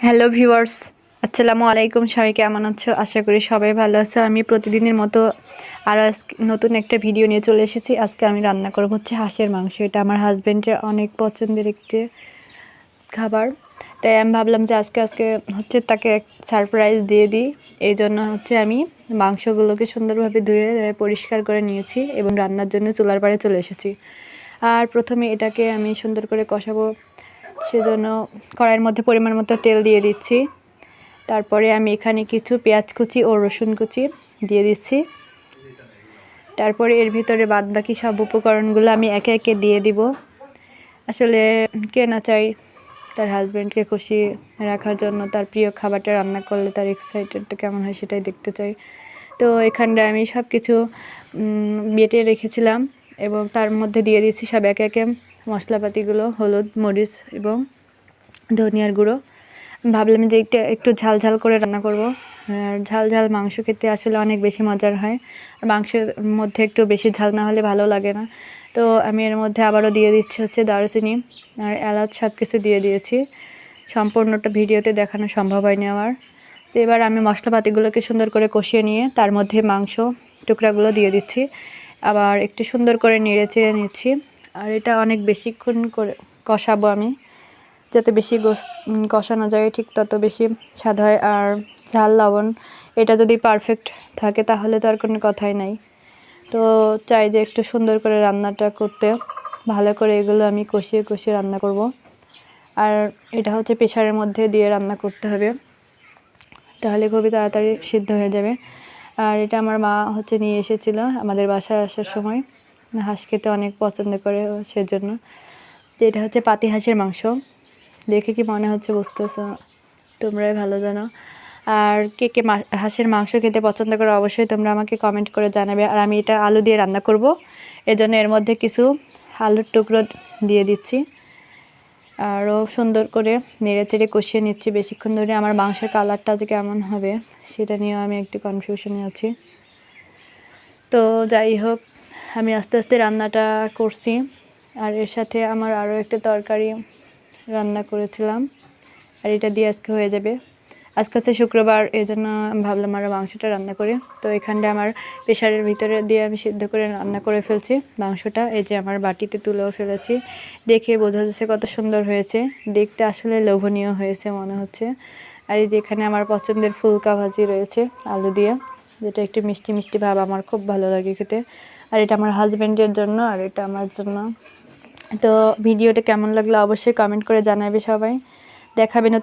Hello viewers, আসসালামু আলাইকুম। সবাই কেমন আছো? আশা করি সবাই ভালো আছো। আমি প্রতিদিনের মতো আরও নতুন একটা ভিডিও নিয়ে চলে এসেছি। আজকে আমি রান্না করব হচ্ছে হাঁসের মাংস। এটা আমার হাজব্যান্ডের অনেক পছন্দের একটি খাবার, তাই আমি ভাবলাম যে আজকে হচ্ছে তাকে সারপ্রাইজ দিয়ে দিই। এই জন্য হচ্ছে আমি মাংসগুলোকে সুন্দরভাবে ধুয়ে পরিষ্কার করে নিয়েছি এবং রান্নার জন্য চুলার পাড়ে চলে এসেছি। আর প্রথমে এটাকে আমি সুন্দর করে কষাবো, সেজন্য কড়াইয়ের মধ্যে পরিমাণ মতো তেল দিয়ে দিচ্ছি। তারপরে আমি এখানে কিছু পেঁয়াজ কুচি ও রসুন কুচি দিয়ে দিচ্ছি। তারপরে এর ভিতরে বাদবাকি সব উপকরণগুলো আমি একে একে দিয়ে দিব। আসলে কে না চাই তার হাজব্যান্ডকে খুশি রাখার জন্য, তার প্রিয় খাবারটা রান্না করলে তার এক্সাইটেডটা কেমন হয় সেটাই দেখতে চাই। তো এখানটায় আমি সব কিছু বেটে রেখেছিলাম এবং তার মধ্যে দিয়ে দিচ্ছি সব একে একে মশলাপাতিগুলো, হলুদ, মরিচ এবং ধনিয়ার গুঁড়ো। ভাবলাম যে এটা একটু ঝাল ঝাল করে রান্না করব। আর ঝাল ঝাল মাংস খেতে আসলে অনেক বেশি মজার হয়, আর মাংসের মধ্যে একটু বেশি ঝাল না হলে ভালো লাগে না। তো আমি এর মধ্যে আবারও দিয়ে দিচ্ছি হচ্ছে দারুচিনি আর এলাচ, সব কিছু দিয়ে দিয়েছি। সম্পূর্ণটা ভিডিওতে দেখানো সম্ভব হয়নি আমার। তো এবার আমি মশলাপাতিগুলোকে সুন্দর করে কষিয়ে নিয়ে তার মধ্যে মাংস টুকরাগুলো দিয়ে দিচ্ছি, আবার একটু সুন্দর করে নেড়ে চেড়ে নিচ্ছি। আর এটা অনেক বেশিক্ষণ করে কষাবো আমি, যাতে বেশি কষানো যায় ঠিক তত বেশি স্বাদ হয়। আর ঝাল লবণ এটা যদি পারফেক্ট থাকে তাহলে তো আর কোনো কথাই নাই। তো চাই যে একটু সুন্দর করে রান্নাটা করতে, ভালো করে এগুলো আমি কষিয়ে কষিয়ে রান্না করব। আর এটা হচ্ছে প্রেশারের মধ্যে দিয়ে রান্না করতে হবে, তাহলে খুবই তাড়াতাড়ি সিদ্ধ হয়ে যাবে। আর এটা আমার মা হচ্ছে নিয়ে এসেছিলো আমাদের বাসায় আসার সময়। হাঁস খেতে অনেক পছন্দ করে, সেজন্য। তো এটা হচ্ছে পাতি হাঁসের মাংস। দেখে কি মনে হচ্ছে বুঝতেছো, তোমরাই ভালো জানো। আর কে কে হাঁসের মাংস খেতে পছন্দ করো অবশ্যই তোমরা আমাকে কমেন্ট করে জানাবে। আর আমি এটা আলু দিয়ে রান্না করব, এজন্য এর মধ্যে কিছু আলুর টুকরো দিয়ে দিচ্ছি। আরও সুন্দর করে নেড়ে চেড়ে কষিয়ে নিচ্ছি বেশিক্ষণ ধরে। আমার মাংসের কালারটা যে কেমন হবে সেটা নিয়েও আমি একটু কনফিউশনে আছি। তো যাই হোক, আমি আস্তে আস্তে রান্নাটা করছি। আর এর সাথে আমার আরও একটা তরকারি রান্না করেছিলাম, আর এটা দিয়ে আজকে হয়ে যাবে। আজকে হচ্ছে শুক্রবার, এই জন্য আমি ভাবলাম আরও মাংসটা রান্না করে। তো এখানটা আমার প্রেশারের ভিতরে দিয়ে আমি সিদ্ধ করে রান্না করে ফেলছি মাংসটা। এই যে আমার বাটিতে তুলেও ফেলেছি, দেখে বোঝা যাচ্ছে কত সুন্দর হয়েছে, দেখতে আসলে লোভনীয় হয়েছে মনে হচ্ছে। আর এই যে এখানে আমার পছন্দের ফুলকা ভাজি রয়েছে আলু দিয়ে, যেটা একটু মিষ্টি মিষ্টি ভাব, আমার খুব ভালো লাগে খেতে। আর এটা আমার হাজব্যান্ডের জন্য, আর এটা আমার জন্য। তো ভিডিওটা কেমন লাগলো অবশ্যই কমেন্ট করে জানাবে সবাই। দেখাবে নতুন